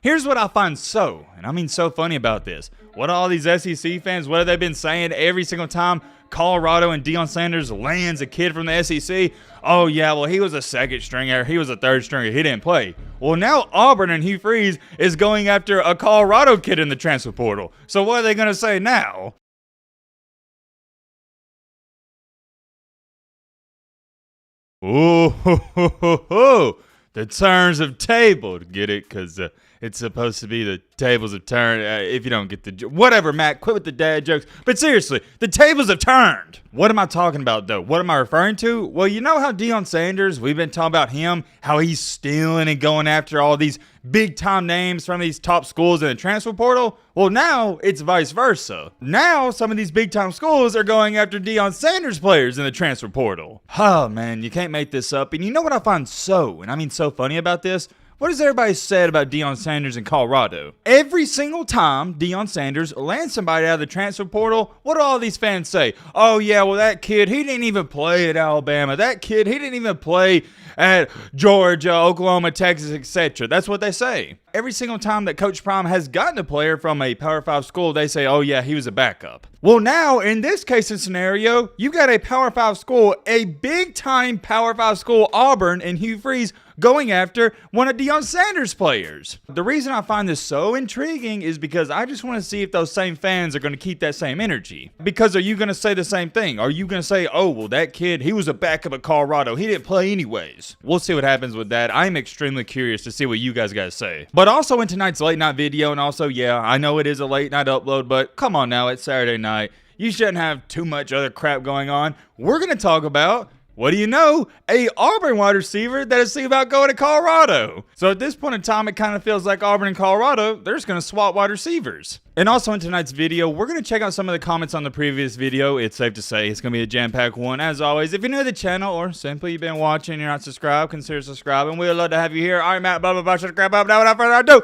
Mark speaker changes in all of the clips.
Speaker 1: Here's what I find so, and I mean so funny about this. What all these SEC fans, what have they been saying every single time Colorado and Deion Sanders lands a kid from the SEC? Oh yeah, well he was a second stringer, he was a third stringer, he didn't play. Well now Auburn and Hugh Freeze is going after a Colorado kid in the transfer portal. So what are they going to say now? Ooh, ho, ho, ho, ho. The turns have tabled. Get it? Because it's supposed to be the tables have turned. If you don't get the whatever, Matt, quit with the dad jokes. But seriously, the tables have turned. What am I talking about, though? What am I referring to? Well, you know how Deion Sanders, we've been talking about him, how he's stealing and going after all these big-time names from these top schools in the transfer portal? Well, now it's vice versa. Now some of these big-time schools are going after Deion Sanders players in the transfer portal. Oh, man, you can't make this up. And you know what I find so, and I mean so funny about this? What has everybody said about Deion Sanders in Colorado? Every single time Deion Sanders lands somebody out of the transfer portal, what do all these fans say? Oh, yeah, well, that kid, he didn't even play at Alabama. That kid, he didn't even play at Georgia, Oklahoma, Texas, etc. That's what they say. Every single time that Coach Prime has gotten a player from a Power 5 school, they say, oh, yeah, he was a backup. Well, now, in this case and scenario, you got a Power 5 school, a big-time Power 5 school, Auburn and Hugh Freeze, going after one of Deion Sanders' players. The reason I find this so intriguing is because I just want to see if those same fans are going to keep that same energy. Because are you going to say the same thing? Are you going to say, oh, well, that kid, he was a backup at Colorado. He didn't play anyways. We'll see what happens with that. I'm extremely curious to see what you guys got to say. But also in tonight's late night video, and also, yeah, I know it is a late night upload, but come on now, it's Saturday night. You shouldn't have too much other crap going on. We're going to talk about, what do you know, a Auburn wide receiver that is thinking about going to Colorado. So at this point in time, it kind of feels like Auburn and Colorado, they're just going to swap wide receivers. And also in tonight's video, we're going to check out some of the comments on the previous video. It's safe to say it's going to be a jam-packed one. As always, if you're new to the channel or simply you've been watching and you're not subscribed, consider subscribing. We'd love to have you here. All right, Matt, blah, blah, blah, subscribe, blah, blah, without further ado,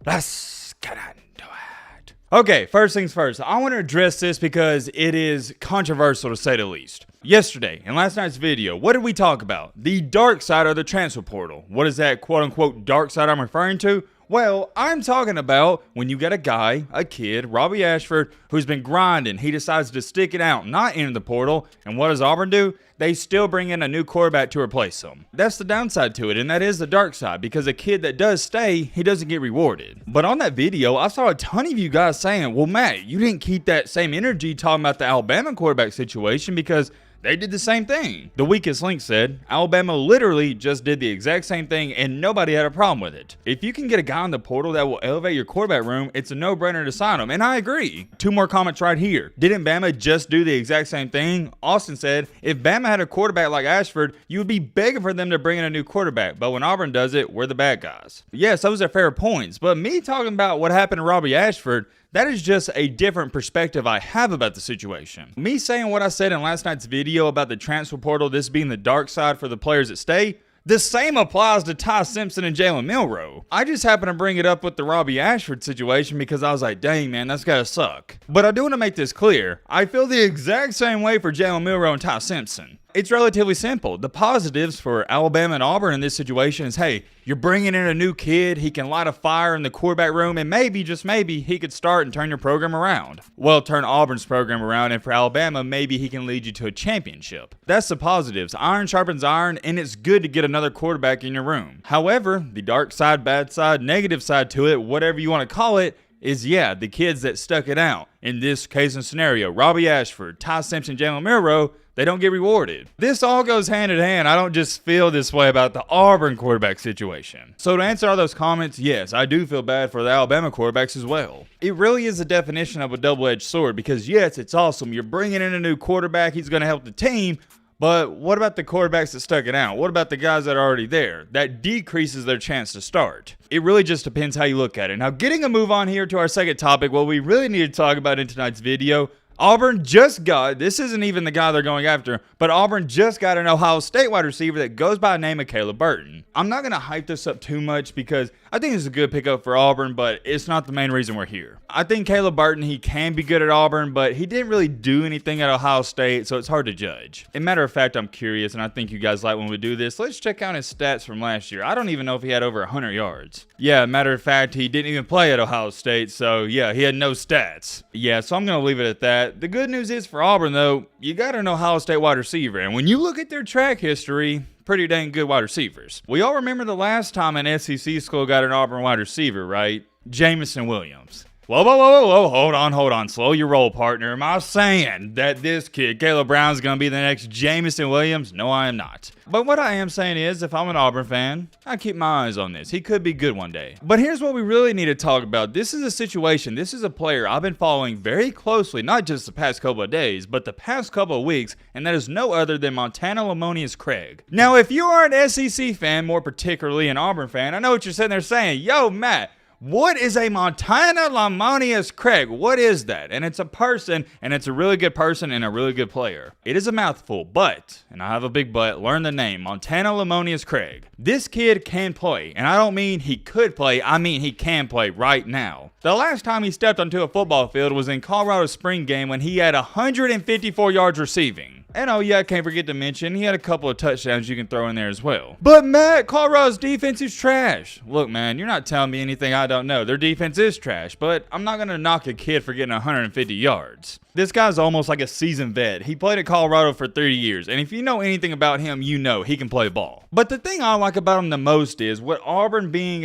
Speaker 1: let's get into it. Okay, first things first. I want to address this because it is controversial to say the least. Yesterday, in last night's video, what did we talk about? The dark side of the transfer portal. What is that quote-unquote dark side I'm referring to? Well, I'm talking about when you get a guy, a kid, Robbie Ashford, who's been grinding. He decides to stick it out, not enter the portal. And what does Auburn do? They still bring in a new quarterback to replace him. That's the downside to it, and that is the dark side, because a kid that does stay, he doesn't get rewarded. But on that video, I saw a ton of you guys saying, well, Matt, you didn't keep that same energy talking about the Alabama quarterback situation because they did the same thing. The weakest link said, Alabama literally just did the exact same thing and nobody had a problem with it. If you can get a guy in the portal that will elevate your quarterback room, it's a no-brainer to sign him, and I agree. Two more comments right here. Didn't Bama just do the exact same thing? Austin said, if Bama had a quarterback like Ashford, you would be begging for them to bring in a new quarterback, but when Auburn does it, we're the bad guys. Yes, those are fair points, but me talking about what happened to Robbie Ashford, that is just a different perspective I have about the situation. Me saying what I said in last night's video about the transfer portal, this being the dark side for the players that stay, the same applies to Ty Simpson and Jalen Milroe. I just happened to bring it up with the Robbie Ashford situation because I was like, dang man, that's gotta suck. But I do want to make this clear. I feel the exact same way for Jalen Milroe and Ty Simpson. It's relatively simple. The positives for Alabama and Auburn in this situation is, hey, you're bringing in a new kid. He can light a fire in the quarterback room, and maybe, just maybe, he could start and turn your program around. Well, turn Auburn's program around, and for Alabama, maybe he can lead you to a championship. That's the positives. Iron sharpens iron, and it's good to get another quarterback in your room. However, the dark side, bad side, negative side to it, whatever you want to call it, is, yeah, the kids that stuck it out. In this case and scenario, Robbie Ashford, Ty Simpson, Jalen Milroe, they don't get rewarded. This all goes hand in hand. I don't just feel this way about the Auburn quarterback situation. So to answer all those comments, yes, I do feel bad for the Alabama quarterbacks as well. It really is the definition of a double-edged sword because, yes, it's awesome. You're bringing in a new quarterback. He's going to help the team. But what about the quarterbacks that stuck it out? What about the guys that are already there? That decreases their chance to start. It really just depends how you look at it. Now, getting a move on here to our second topic, what we really need to talk about in tonight's video, Auburn just got, this isn't even the guy they're going after, but Auburn just got an Ohio State wide receiver that goes by the name of Caleb Burton. I'm not going to hype this up too much because I think it's a good pickup for Auburn, but it's not the main reason we're here. I think Caleb Burton, he can be good at Auburn, but he didn't really do anything at Ohio State, so it's hard to judge. As a matter of fact, I'm curious, and I think you guys like when we do this. Let's check out his stats from last year. I don't even know if he had over 100 yards. Yeah, matter of fact, he didn't even play at Ohio State, so yeah, he had no stats. Yeah, so I'm going to leave it at that. The good news is for Auburn, though, you got an Ohio State wide receiver, and when you look at their track history, pretty dang good wide receivers. We all remember the last time an SEC school got an Auburn wide receiver, right? Jamison Williams. Whoa, hold on, slow your roll, partner. Am I saying that this kid, Caleb Brown's going to be the next Jamison Williams? No, I am not. But what I am saying is, if I'm an Auburn fan, I keep my eyes on this. He could be good one day. But here's what we really need to talk about. This is a situation, this is a player I've been following very closely, not just the past couple of days, but the past couple of weeks, and that is no other than Montana Lemonious-Craig. Now, if you are an SEC fan, more particularly an Auburn fan, I know what you're sitting there saying, yo, Matt, what is a Montana Lemonious-Craig? What is that? And it's a person, and it's a really good person and a really good player. It is a mouthful, but, and I have a big but, learn the name, Montana Lemonious-Craig. This kid can play, and I don't mean he could play, I mean he can play right now. The last time he stepped onto a football field was in Colorado's spring game when he had 154 yards receiving. And oh yeah, I can't forget to mention, he had a couple of touchdowns you can throw in there as well. But Matt, Colorado's defense is trash. Look, man, you're not telling me anything I don't know. Their defense is trash, but I'm not going to knock a kid for getting 150 yards. This guy's almost like a seasoned vet. He played at Colorado for 30 years, and if you know anything about him, you know he can play ball. But the thing I like about him the most is, with Auburn being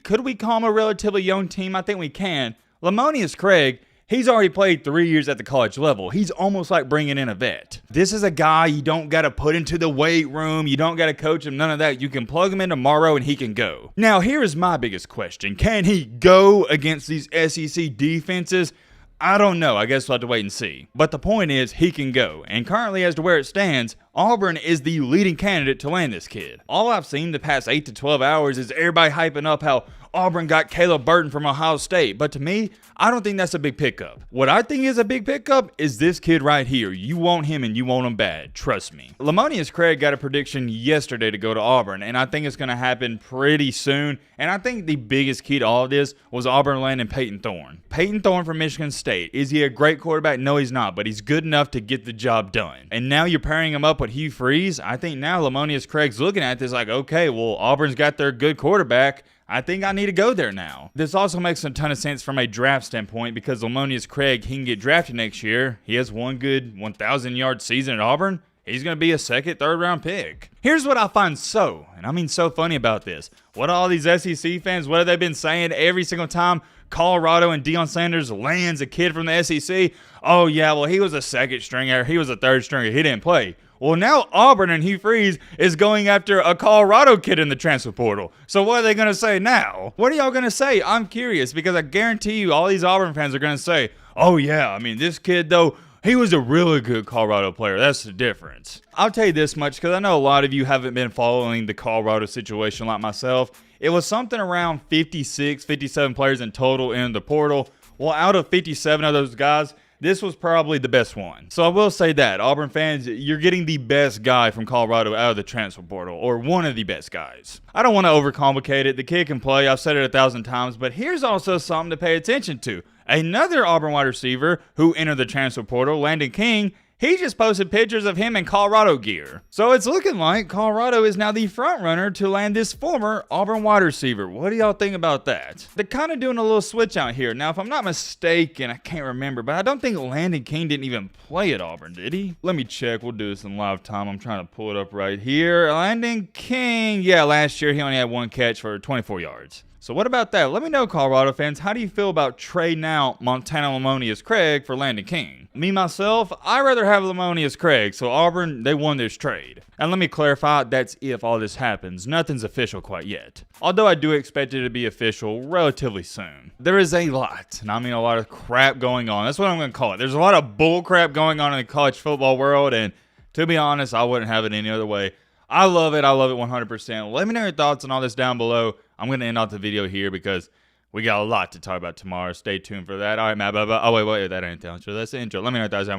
Speaker 1: could we call him a relatively young team? I think we can. Lemonious-Craig, he's already played 3 years at the college level. He's almost like bringing in a vet. This is a guy you don't got to put into the weight room. You don't got to coach him, none of that. You can plug him in tomorrow and he can go. Now, here is my biggest question. Can he go against these SEC defenses? I don't know. I guess we'll have to wait and see. But the point is, he can go. And currently, as to where it stands, Auburn is the leading candidate to land this kid. All I've seen the past 8 to 12 hours is everybody hyping up how Auburn got Caleb Burton from Ohio State. But to me, I don't think that's a big pickup. What I think is a big pickup is this kid right here. You want him and you want him bad. Trust me. Lemonious-Craig got a prediction yesterday to go to Auburn, and I think it's going to happen pretty soon. And I think the biggest key to all of this was Auburn landing Peyton Thorne. Peyton Thorne from Michigan State. Is he a great quarterback? No, he's not, but he's good enough to get the job done. And now you're pairing him up with Hugh Freeze. I think now Lemonious-Craig's looking at this like, okay, well, Auburn's got their good quarterback. I think I need to go there now. This also makes a ton of sense from a draft standpoint because Lemonious-Craig, he can get drafted next year. He has one good 1,000-yard season at Auburn. He's going to be a second, third-round pick. Here's what I find and I mean so funny about this. What all these SEC fans, what have they been saying every single time Colorado and Deion Sanders lands a kid from the SEC? Oh, yeah, well, he was a second stringer. He was a third stringer. He didn't play. Well, now Auburn and Hugh Freeze is going after a Colorado kid in the transfer portal. So what are they going to say now? What are y'all going to say? I'm curious because I guarantee you all these Auburn fans are going to say, oh, yeah, I mean, this kid, though, he was a really good Colorado player. That's the difference. I'll tell you this much because I know a lot of you haven't been following the Colorado situation like myself. It was something around 56, 57 players in total in the portal. Well, out of 57 of those guys, this was probably the best one. So I will say that, Auburn fans, you're getting the best guy from Colorado out of the transfer portal, or one of the best guys. I don't want to overcomplicate it. The kid can play. I've said it 1,000 times, but here's also something to pay attention to. Another Auburn wide receiver who entered the transfer portal, Landon King, he just posted pictures of him in Colorado gear. So it's looking like Colorado is now the front runner to land this former Auburn wide receiver. What do y'all think about that? They're kind of doing a little switch out here. Now, if I'm not mistaken, I can't remember, but I don't think Landon King didn't even play at Auburn, did he? Let me check. We'll do this in live time. I'm trying to pull it up right here. Landon King, yeah, last year he only had one catch for 24 yards. So what about that? Let me know, Colorado fans, how do you feel about trading out Montana Lemonious-Craig for Landon King? Me, myself, I'd rather have Lemonious-Craig, so Auburn, they won this trade. And let me clarify, that's if all this happens. Nothing's official quite yet. Although I do expect it to be official relatively soon. There is a lot, and I mean a lot of crap going on. That's what I'm going to call it. There's a lot of bull crap going on in the college football world, and to be honest, I wouldn't have it any other way. I love it 100%. Let me know your thoughts on all this down below. I'm going to end off the video here because We got a lot to talk about tomorrow. Stay tuned for that. All right, Matt. Bye. Oh, wait. That ain't the intro. That's the intro. Let me know what that was.